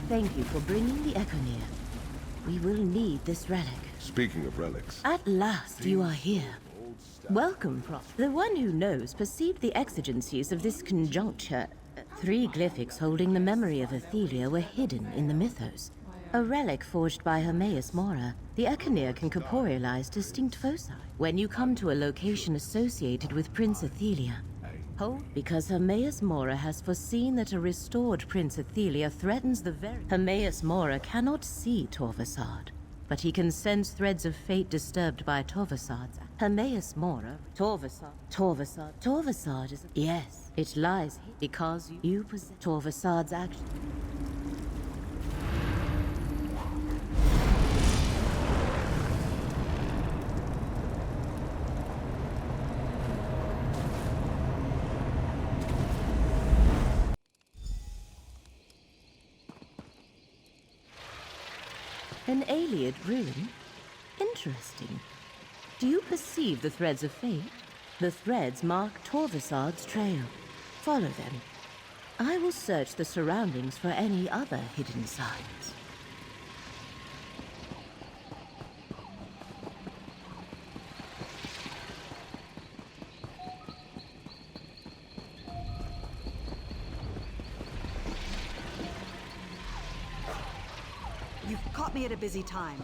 Thank you for bringing the Echo near. We will need this relic. Speaking of relics... At last you are here. Welcome, Prof. The one who knows perceived the exigencies of this conjuncture. 3 glyphics holding the memory of Athelia were hidden in the Mythos. A relic forged by Hermaeus Mora, the Echoneer can corporealize distinct foci. When you come to a location associated with Prince Athelia, hold, because Hermaeus Mora has foreseen that a restored Prince Athelia threatens the very... Hermaeus Mora cannot see Torvesard, but he can sense threads of fate disturbed by Torvesard's... Hermaeus Mora... Torvesard is... Yes, it lies here because you possess Torvesard's action. An Ayleid ruin? Interesting. Do you perceive the threads of fate? The threads mark Torvesard's trail. Follow them. I will search the surroundings for any other hidden signs. You've caught me at a busy time.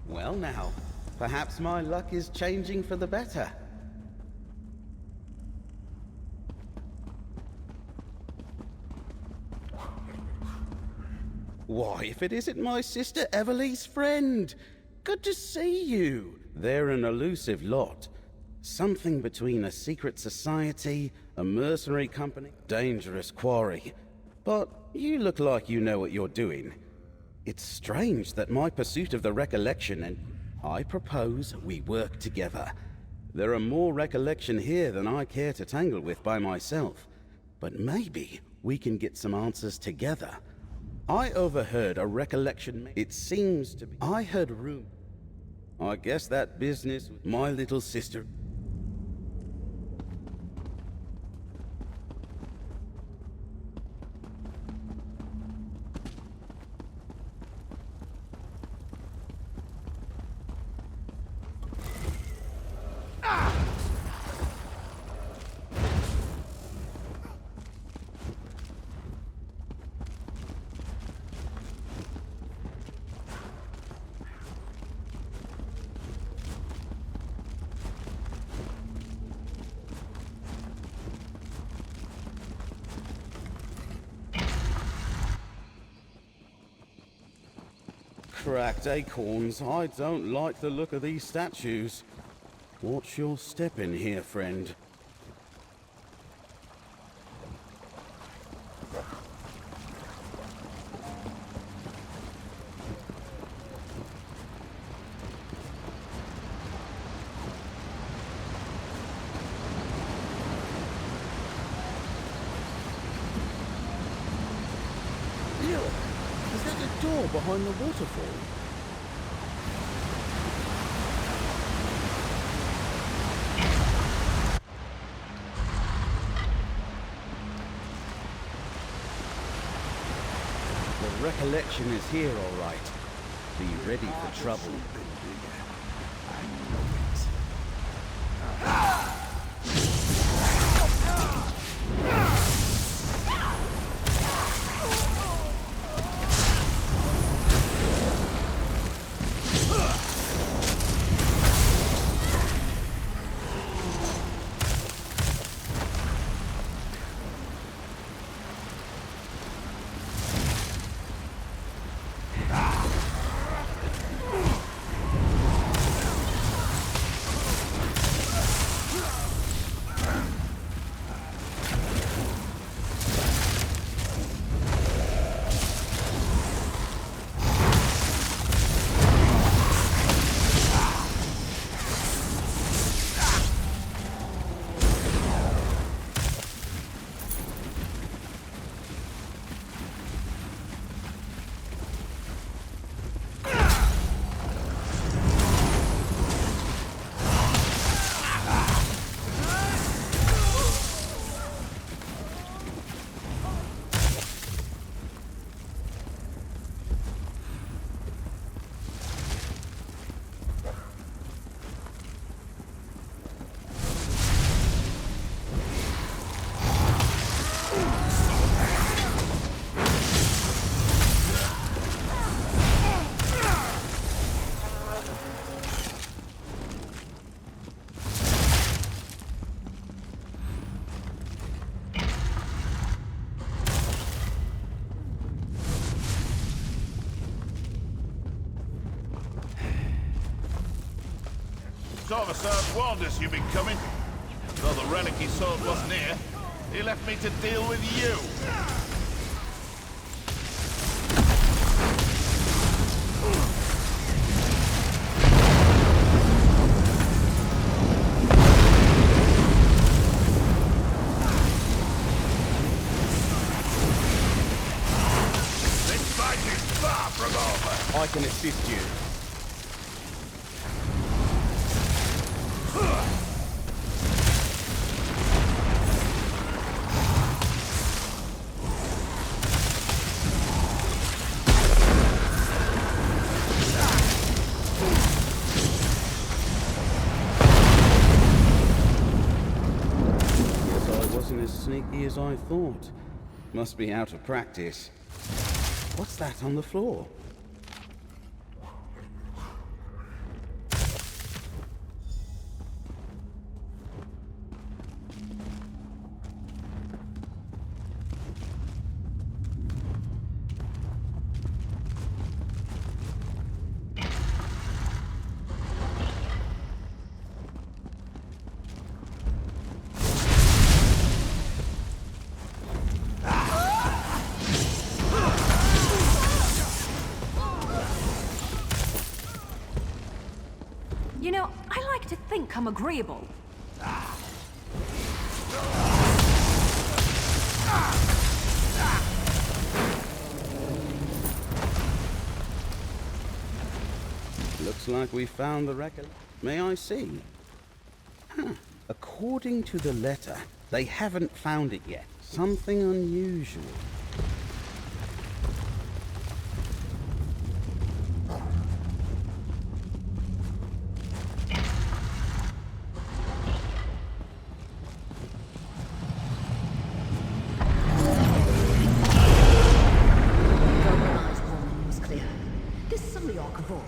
Well now, perhaps my luck is changing for the better. Why, if it isn't my sister Everly's friend! Good to see you! They're an elusive lot. Something between a secret society, a mercenary company, dangerous quarry. But you look like you know what you're doing. It's strange that my pursuit of the Recollection and I propose we work together. There are more Recollection here than I care to tangle with by myself. But maybe we can get some answers together. I overheard a Recollection. It seems to be. I heard a rumor. I guess that business with my little sister. Cracked acorns. I don't like the look of these statues. Watch your step in here, friend. Look! Is that a door behind the waterfall? The Recollection is here, all right. Be ready for trouble. Torvesard warned us you'd been coming. Though the relic he sought wasn't here, he left me to deal with you. This fight is far from over. I can assist you. Sneaky as I thought. Must be out of practice. What's that on the floor? You know, I like to think I'm agreeable. Looks like we found the record. May I see? Huh. According to the letter, they haven't found it yet. Something unusual.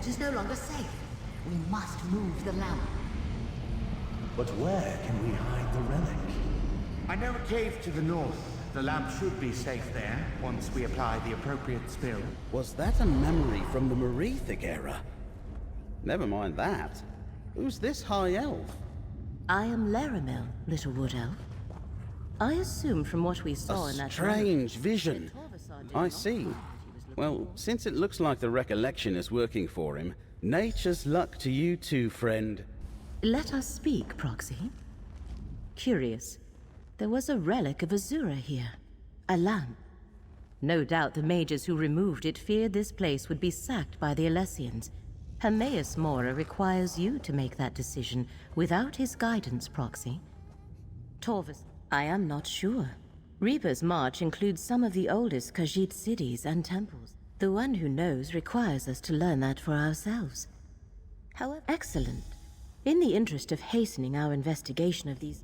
Is no longer safe. We must move the lamp. But where can we hide the relic? I know a cave to the north. The lamp should be safe there, once we apply the appropriate spell. Was that a memory from the Merethic era? Never mind that. Who's this high elf? I am Laramel, little wood elf. I assume from what we saw in that strange vision. I see. Well, since it looks like the recollection is working for him, nature's luck to you too, friend. Let us speak, Proxy. Curious. There was a relic of Azura here. A lamp. No doubt the mages who removed it feared this place would be sacked by the Alessians. Hermaeus Mora requires you to make that decision without his guidance, Proxy. Torvesard, I am not sure. Reaper's March includes some of the oldest Khajiit cities and temples. The one who knows requires us to learn that for ourselves. However, excellent. In the interest of hastening our investigation of these...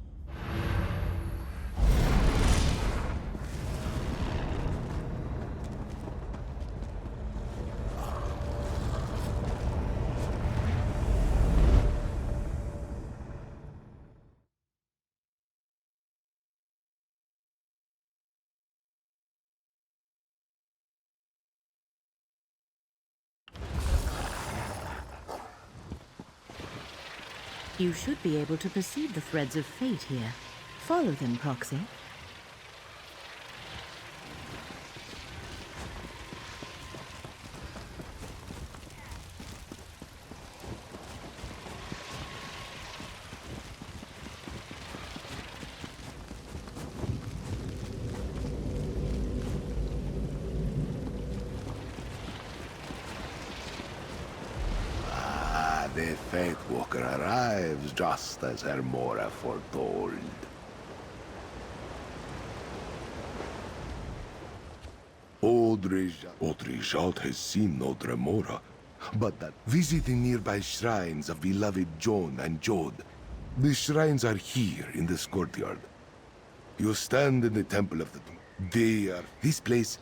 You should be able to perceive the threads of fate here. Follow them, Proxy. The Fate Walker arrives just as Hermora foretold. Odrijat has seen no Remora, but that visiting nearby shrines of beloved Joan and Jod. The shrines are here in this courtyard. You stand in the temple of the... They are... This place...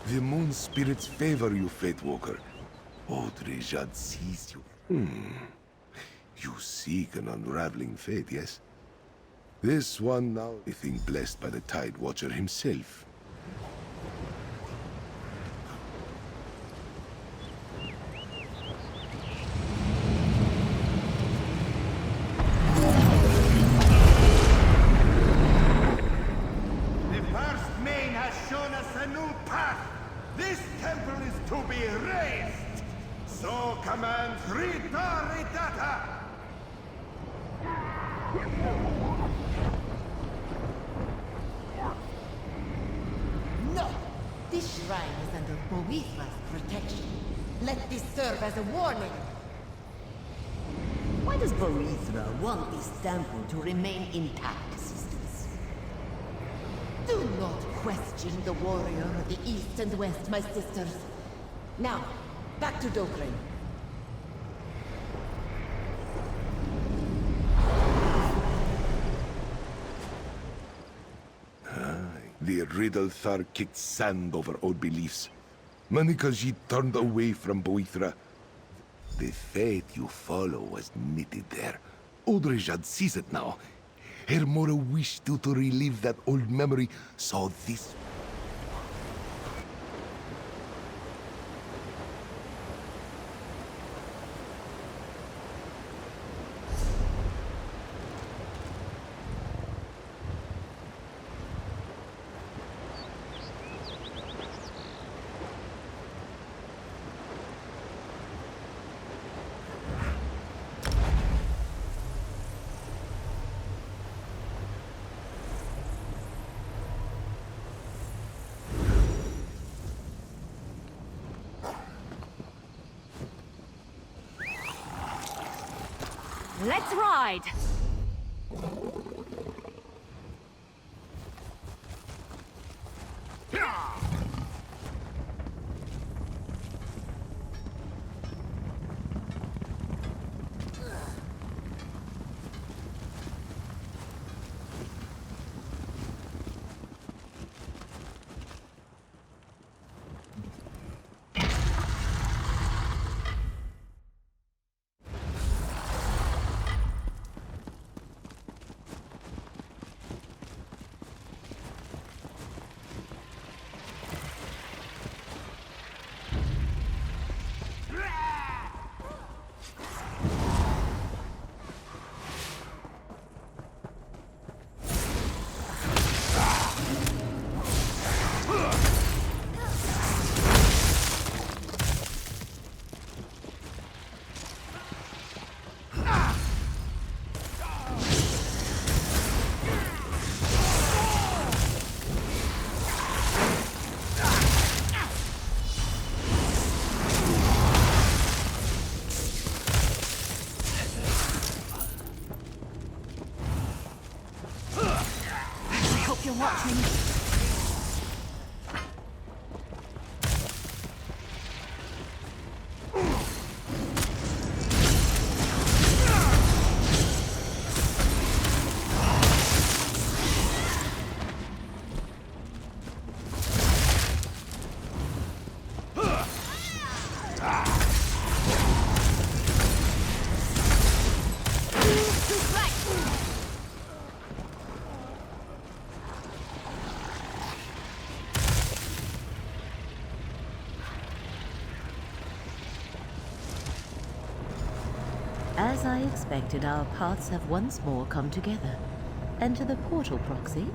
The moon spirits favor you, Fate Walker. Odrijat sees you. You seek an unraveling fate, yes? This one now, I think, blessed by the Tide Watcher himself. The first main has shown us a new path. This temple is to be raised. So command Rita Ridata. No! This shrine is under Boethra's protection. Let this serve as a warning. Why does Boethra want this temple to remain intact, sisters? Do not question the warrior of the east and west, my sisters. Now, back to Dokren. The Riddlethar kicked sand over old beliefs. Manikaji turned away from Boethra. The fate you follow was knitted there. Odrijad sees it now. Hermora wished you to relive that old memory, so this... Let's ride! As I expected, our paths have once more come together. Enter the portal, Proxy.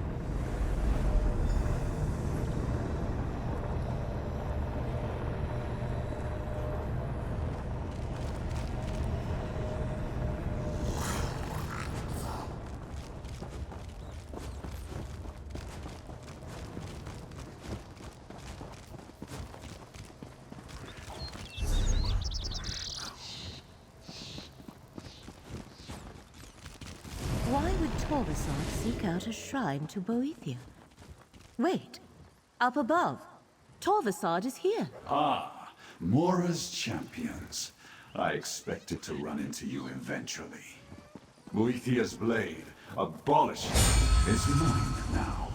Why would Torvesard seek out a shrine to Boethia? Wait, up above. Torvesard is here. Ah, Mora's champions. I expected to run into you eventually. Boethia's blade, abolished, is mine now.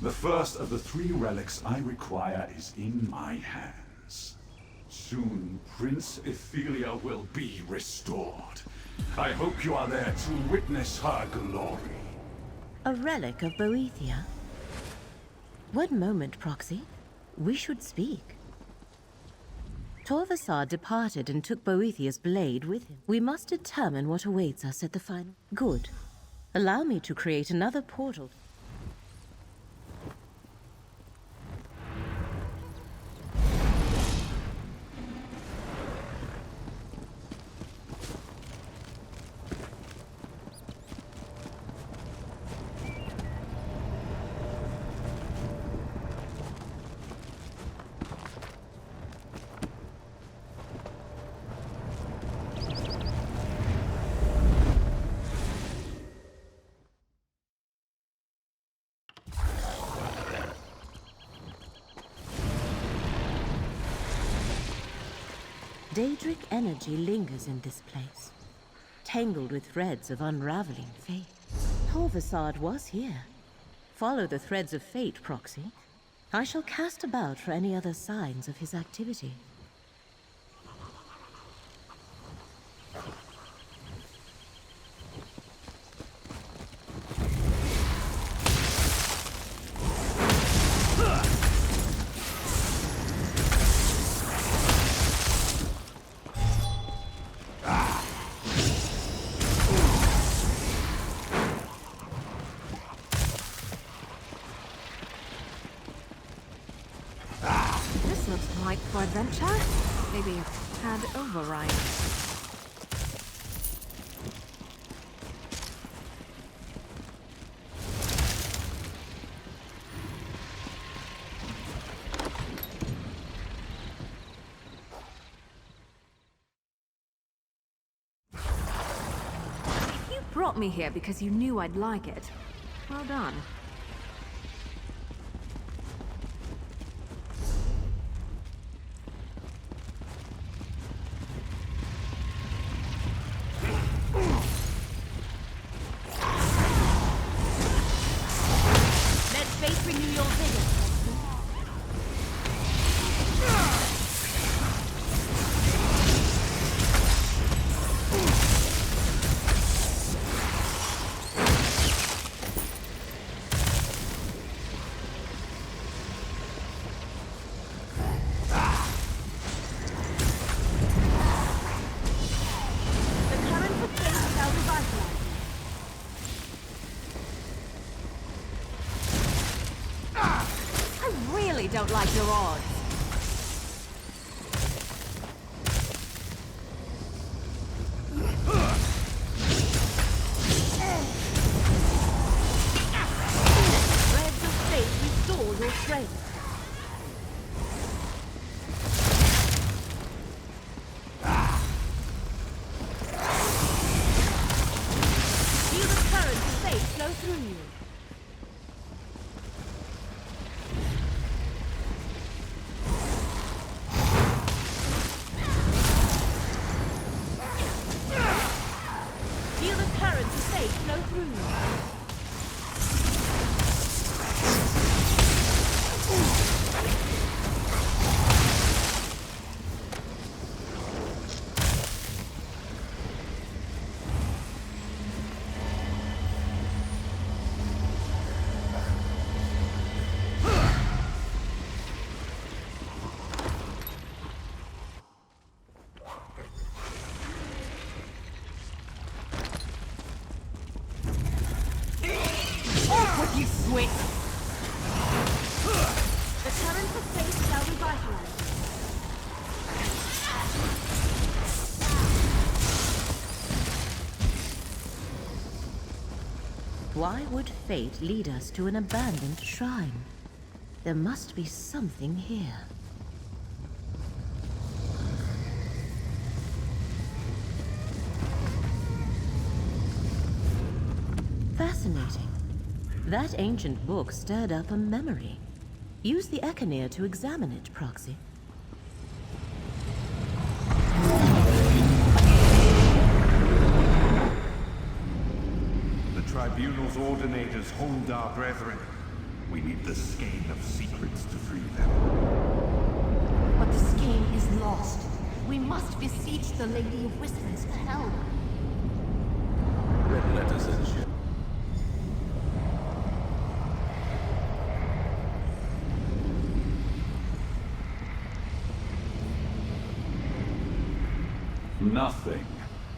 The first of the 3 relics I require is in my hands. Soon, Prince Ethelia will be restored. I hope you are there to witness her glory. A relic of Boethia? One moment, Proxy. We should speak. Torvesard departed and took Boethia's blade with him. We must determine what awaits us at the final... Good. Allow me to create another portal. Daedric energy lingers in this place, tangled with threads of unraveling fate. Torvesard was here. Follow the threads of fate, Proxy. I shall cast about for any other signs of his activity. For adventure? Maybe had override. You brought me here because you knew I'd like it. Well done. Don't like your odds. Threads of fate restore your strength. Feel the current of fate flow through you. Why would fate lead us to an abandoned shrine? There must be something here. Fascinating. That ancient book stirred up a memory. Use the Echinir to examine it, Proxy. The Tribunal's ordinators hold our brethren. We need the skein of secrets to free them. But the skein is lost. We must beseech the Lady of Whispers for help. Red letters and shit. Nothing.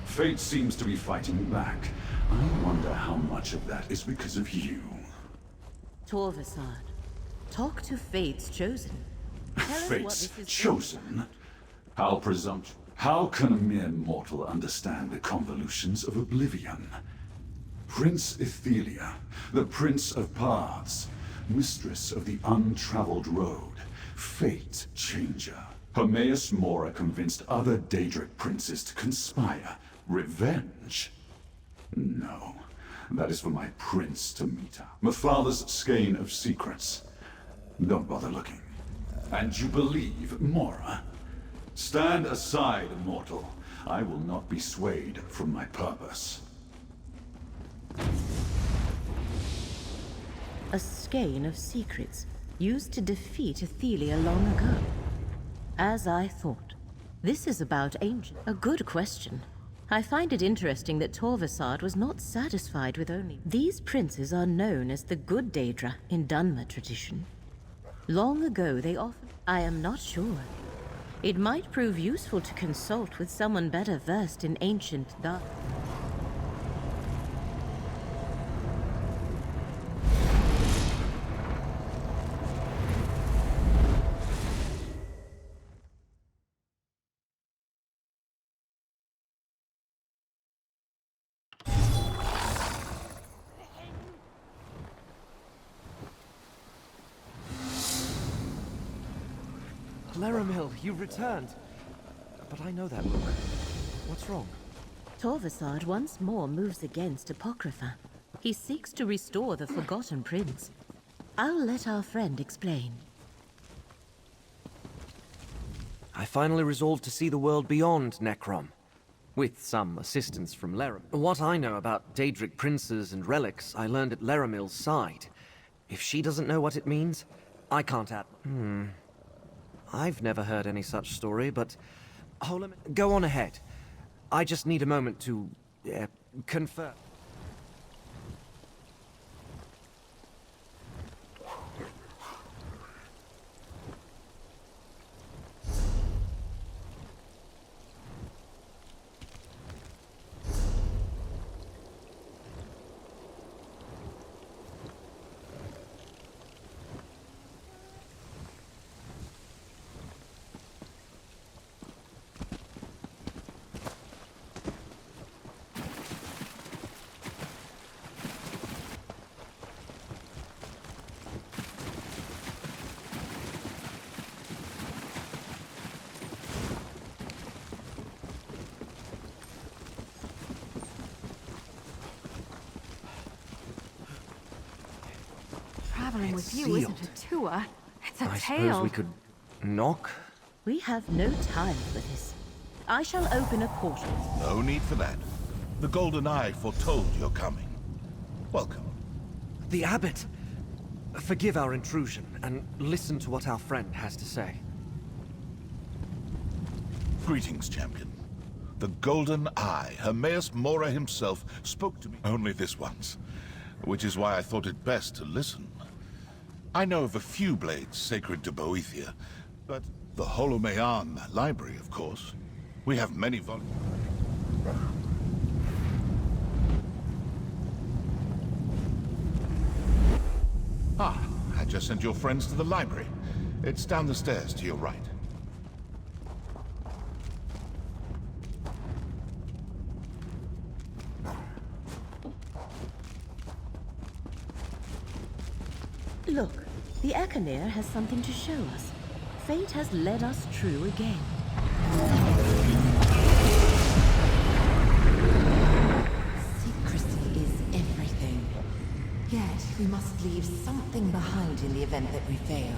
Fate seems to be fighting back. I wonder how much of that is because of you. Torvesard, talk to Fate's chosen. Tell us what Fate's this is. chosen? How presumptuous. How can a mere mortal understand the convolutions of oblivion? Prince Ethelia, the Prince of Paths, Mistress of the Untraveled Road, Fate Changer. Hermaeus Mora convinced other Daedric princes to conspire. Revenge? No. That is for my prince to mete out. My father's skein of secrets. Don't bother looking. And you believe Mora? Stand aside, mortal. I will not be swayed from my purpose. A skein of secrets used to defeat Ethelia long ago. As I thought. This is about ancient. A good question. I find it interesting that Torvesard was not satisfied with only... These princes are known as the Good Daedra in Dunmer tradition. Long ago they often... I am not sure. It might prove useful to consult with someone better versed in ancient dark. Laramil, you've returned. But I know that book. What's wrong? Torvesard once more moves against Apocrypha. He seeks to restore the Forgotten Prince. I'll let our friend explain. I finally resolved to see the world beyond Necrom. With some assistance from Laramil. What I know about Daedric princes and relics, I learned at Laramil's side. If she doesn't know what it means, I can't add... I've never heard any such story, but... Go on ahead. I just need a moment to... confirm. Traveling with you isn't a tour, it's a I tale. suppose we could... knock? We have no time for this. I shall open a portal. No need for that. The Golden Eye foretold your coming. Welcome. The Abbot! Forgive our intrusion, and listen to what our friend has to say. Greetings, champion. The Golden Eye, Hermaeus Mora himself, spoke to me only this once, which is why I thought it best to listen. I know of a few blades sacred to Boethia, but the Holomean library, of course. We have many volumes. Ah, I just sent your friends to the library. It's down the stairs to your right. Look, the Echenir has something to show us. Fate has led us true again. Secrecy is everything. Yet, we must leave something behind in the event that we fail.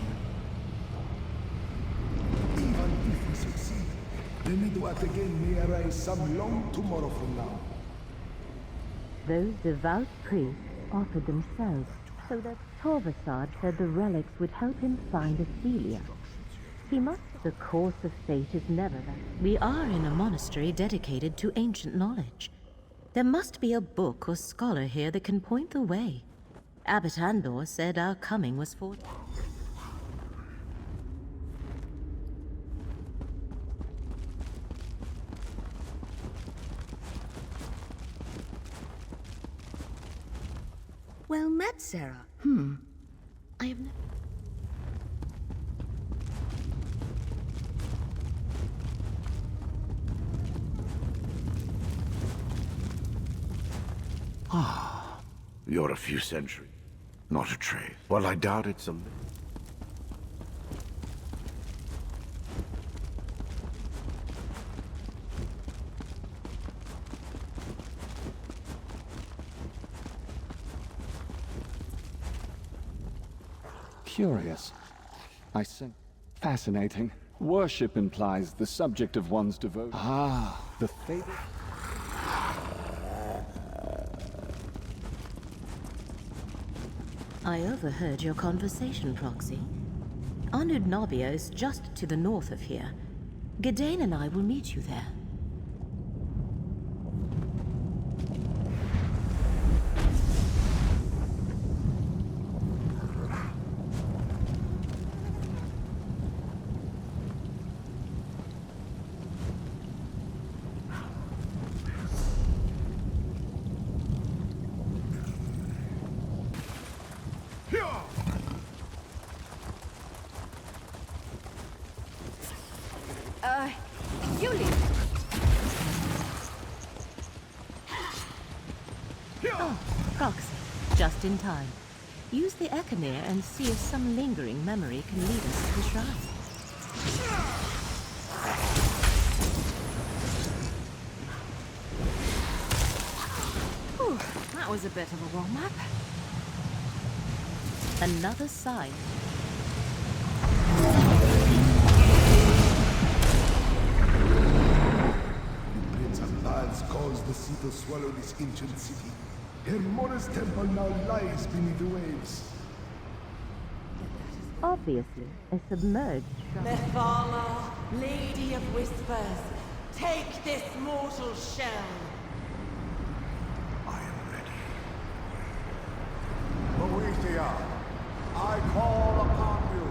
Even if we succeed, the Midwat again may arise some long tomorrow from now. Those devout priests offered themselves so that Torvesard said the relics would help him find Ophelia. He must. The course of fate is never that. We are in a monastery dedicated to ancient knowledge. There must be a book or scholar here that can point the way. Abbot Andor said our coming was for... Well met, Sarah. I have no... You're a few centuries. Not a trace. Well, I doubt it's a... Curious. I think. Fascinating. Worship implies the subject of one's devotion. Ah, the fable. I overheard your conversation, Proxy. Anud Nabia is just to the north of here. Gadain and I will meet you there. Proxy, just in time. Use the Echenir and see if some lingering memory can lead us to the shrine. Whew, that was a bit of a warm-up. Another sign. The Prince of Bads caused the sea to swallow this ancient city. Hermora's temple now lies beneath the waves. Obviously, a submerged shrine. Methala, Lady of Whispers, take this mortal shell. I am ready. Boethia, I call upon you.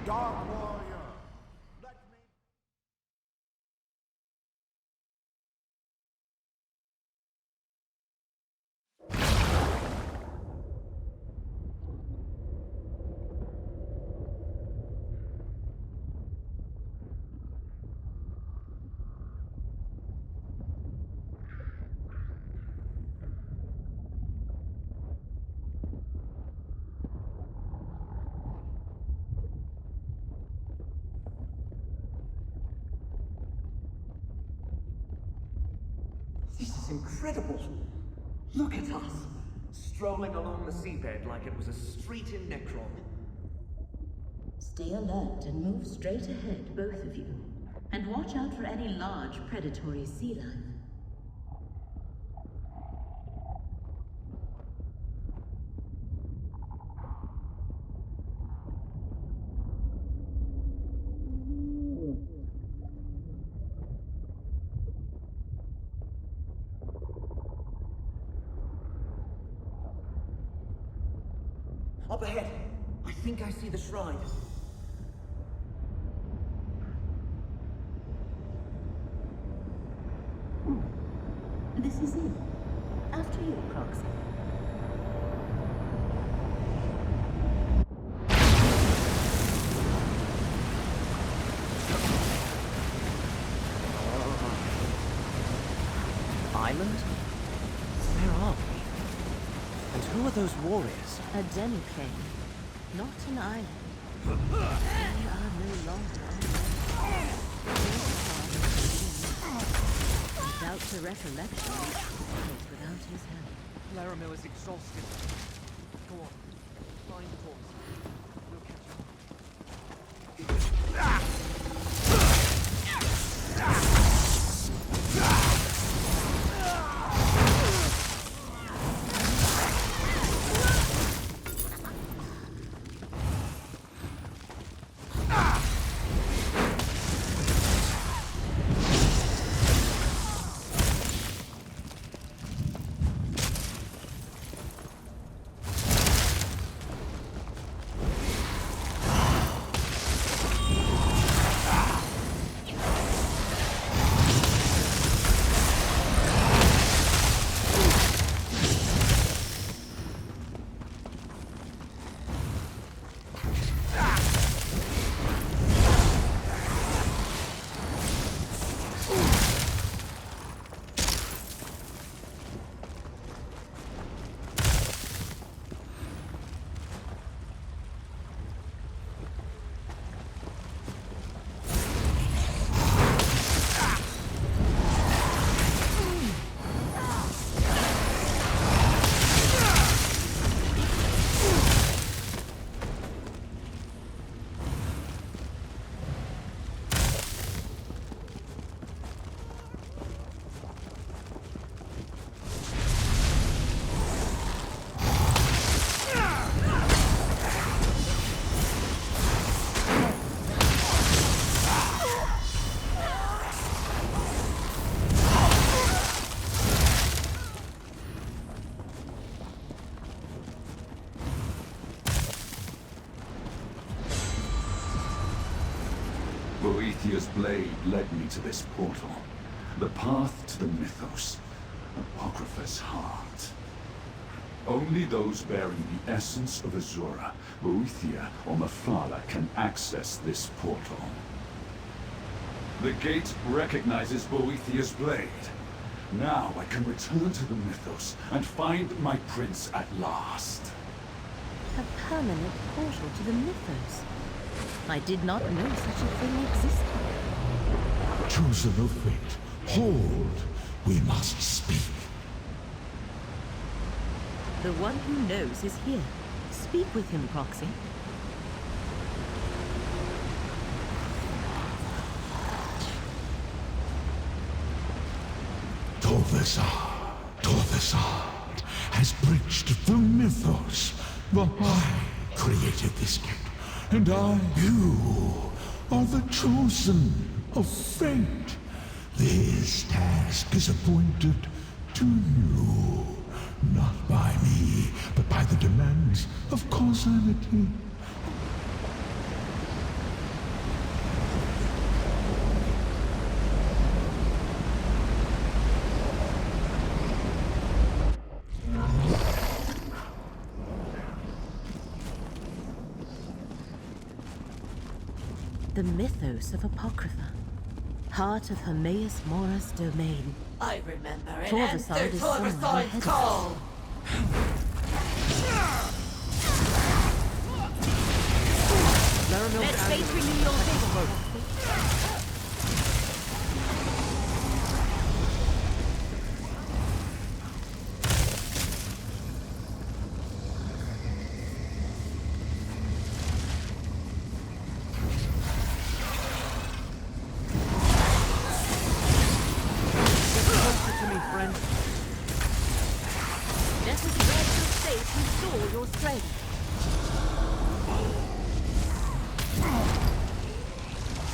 Dark Warrior, let me... This is incredible. Look at us, strolling along the seabed like it was a street in Necrom. Stay alert and move straight ahead, both of you. And watch out for any large predatory sea life. Up ahead, I think I see the shrine. This is it. After you, Proxy. those warriors? A demi-plane, not an island. They are no longer without the recollection was without his help. Laramil is exhausted. Go on. Find Torvesard. We'll catch up. Boethiah's blade led me to this portal. The path to the Mythos. Apocrypha's heart. Only those bearing the essence of Azura, Boethia or Mephala can access this portal. The gate recognizes Boethiah's blade. Now I can return to the Mythos and find my prince at last. A permanent portal to the Mythos. I did not know such a thing existed. Chosen of fate, hold. We must speak. The one who knows is here. Speak with him, Proxy. Torvesard has breached the Mythos. But I created this gate, and you are the chosen of fate. This task is appointed to you, not by me, but by the demands of causality. The Mythos of Apocrypha. Heart of Hermaeus Mora's domain. I remember and Torvesard answer is somewhere Torvesad's ahead call. of us. Let fate renew your vigor.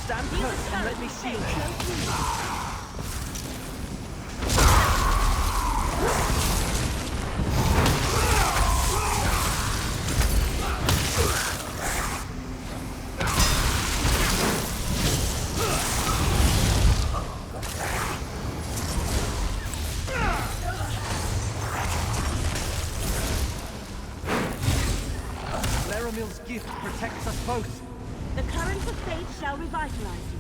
Stand close and let me shield you. Laramil's gift protects us both. The current of fate shall revitalize you.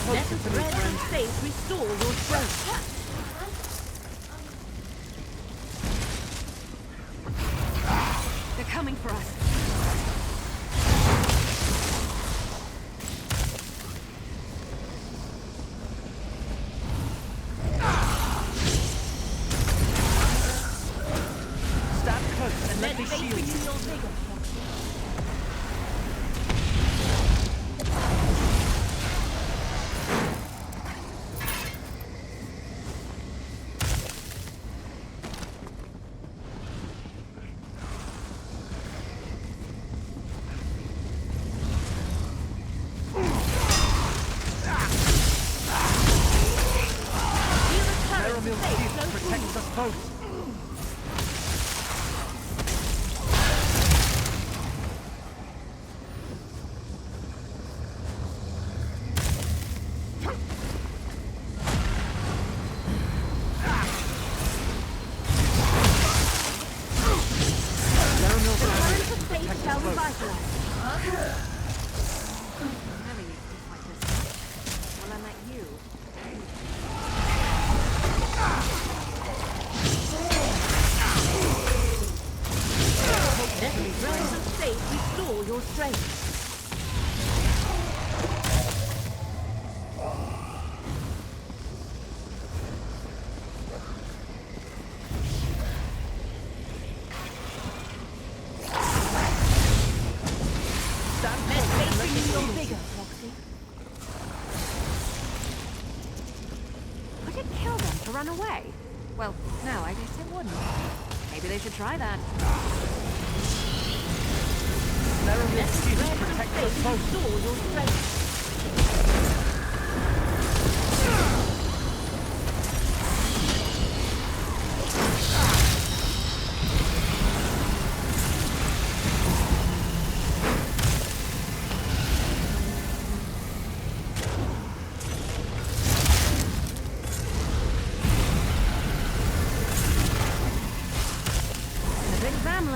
closer to me, friend. Faith, restore your strength. They're coming for us. Stand close and let me shield you. Protects us both. Run away? Well, no, I guess it wouldn't. Maybe they should try that. Protect us both. Your strength.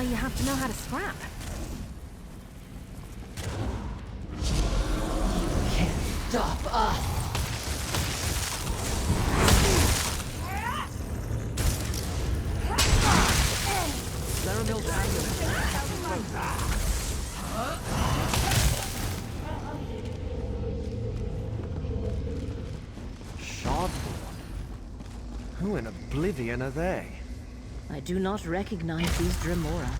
You have to know how to scrap. Can't stop us. Laramil's Shardborn? Who in oblivion are they? I do not recognize these Dremora.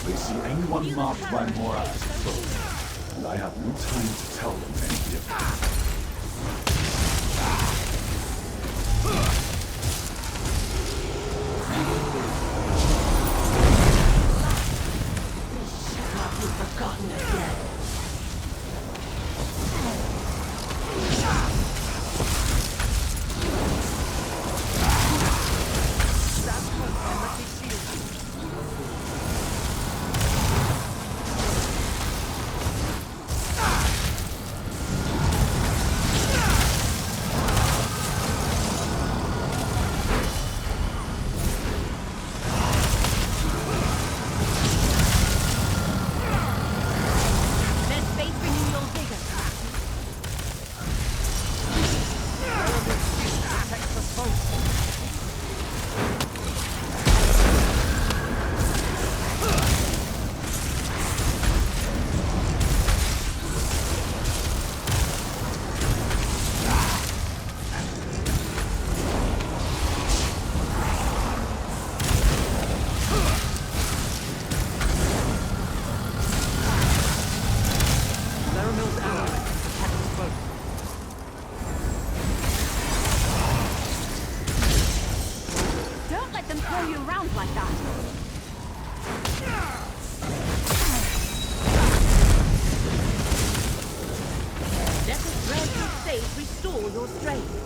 They see anyone marked by Mora as a foe, and I have no time to tell them any different. You've forgotten again. your strength.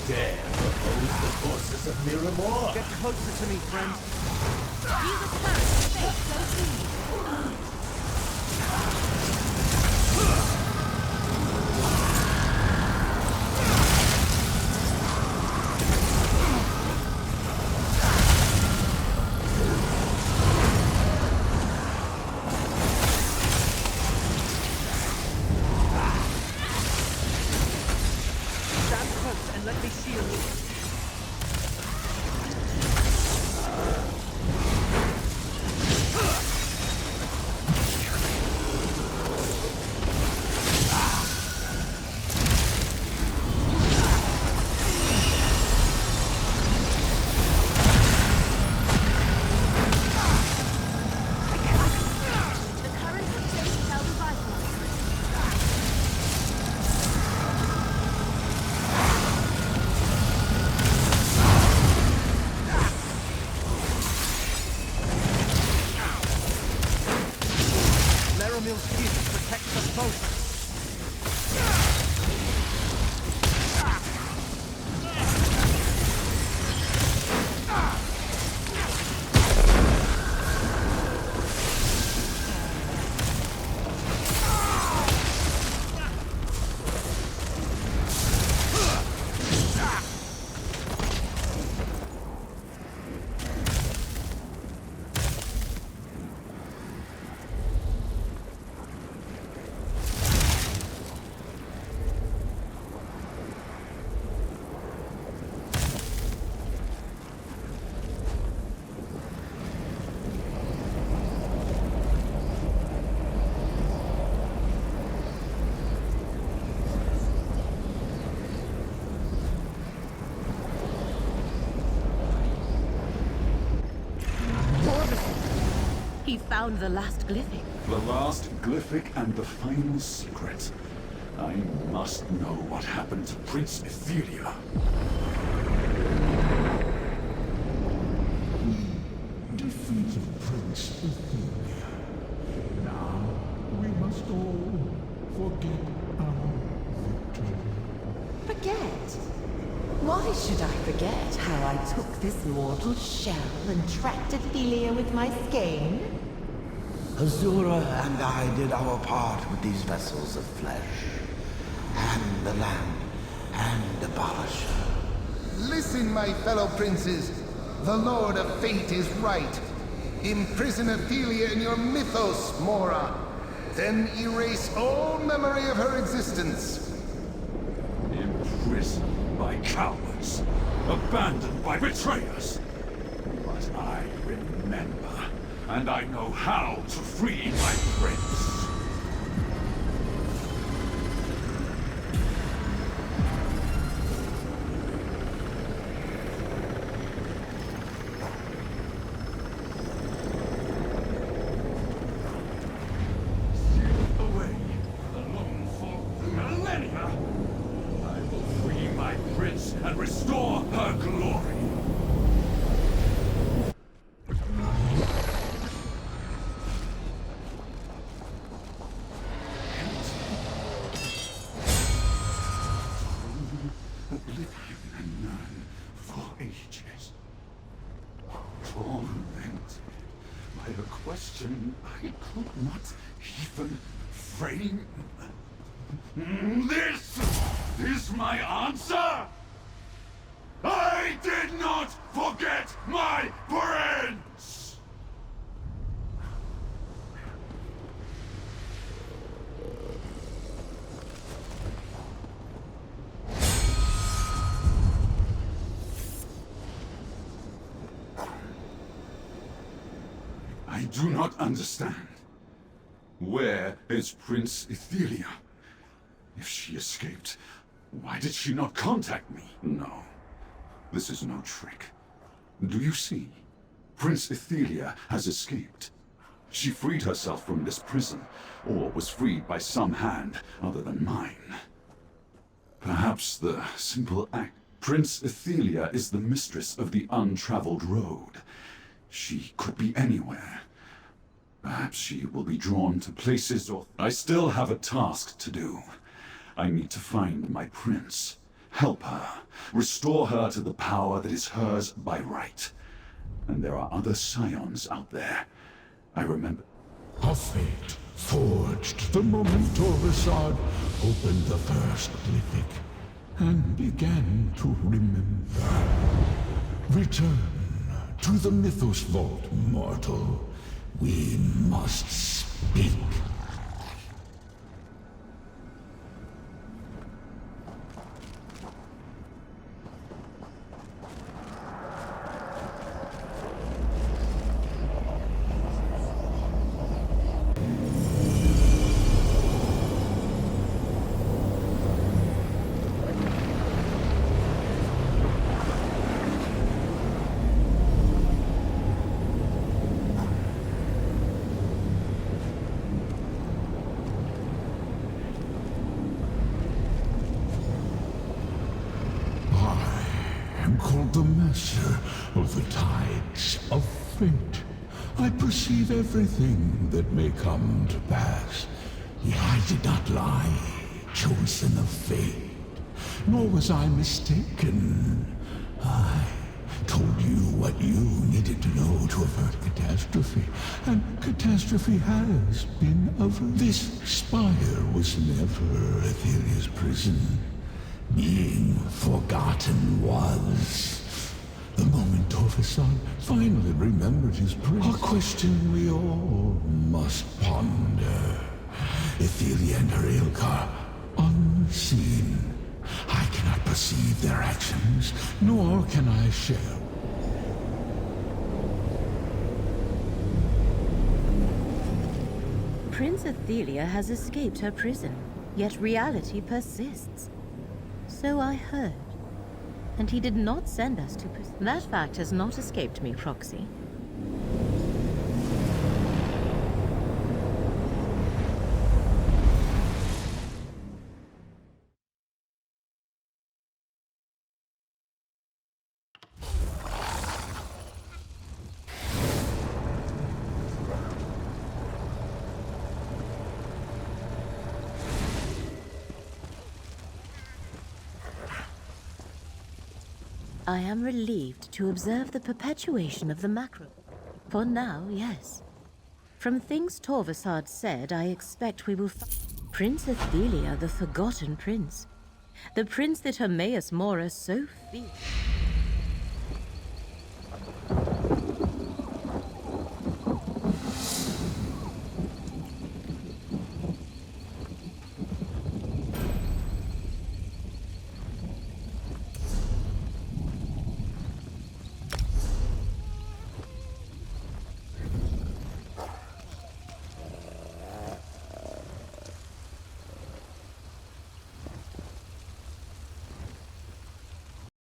Dare oppose the forces of Miramor! Get closer to me, friend. Use a current to face those things. He found the last glyphic. The last glyphic and the final secret. I must know what happened to Prince Ethelia. Defeated Prince Ethelia. Now we must all forget our victory. Forget? Why should I forget how I took this mortal shell and tracked Ethelia with my skein? Azura and I did our part with these vessels of flesh, and the land, and abolish her. Listen, my fellow princes. The Lord of Fate is right. Imprison Ethelia in your Mythos, Mora. Then erase all memory of her existence. Imprisoned by cowards. Abandoned by betrayers. But I remember. And I know how to free my prince. Question I could not even frame. This is my answer! I did not forget my friends! I do not understand. Where is Prince Ethelia? If she escaped, why did she not contact me? No, this is no trick. Do you see? Prince Ethelia has escaped. She freed herself from this prison, or was freed by some hand other than mine. Perhaps the simple act. Prince Ethelia is the mistress of the untraveled road. She could be anywhere. Perhaps she will be drawn to places or... I still have a task to do. I need to find my prince, help her, restore her to the power that is hers by right. And there are other scions out there. I remember... A fate forged the moment Torvesard opened the first glyphic and began to remember. Return to the Mythos vault, mortal. We must speak. Called the Master of the Tides of Fate. I perceive everything that may come to pass. Yet I did not lie, chosen of fate. Nor was I mistaken. I told you what you needed to know to avert catastrophe. And catastrophe has been averted. This spire was never Aetheria's prison. Being forgotten was the moment Torvesard finally remembered his prince. A question we all must ponder. Aetheria and her Ilkar, unseen. I cannot perceive their actions, nor can I share. Prince Athelia has escaped her prison, yet reality persists. So I heard. And he did not send us to prison. That fact has not escaped me, Proxy. I am relieved to observe the perpetuation of the macro. For now, yes. From things Torvesard said, I expect we will Prince Athelia, the Forgotten Prince. The prince that Hermaeus Mora so feared.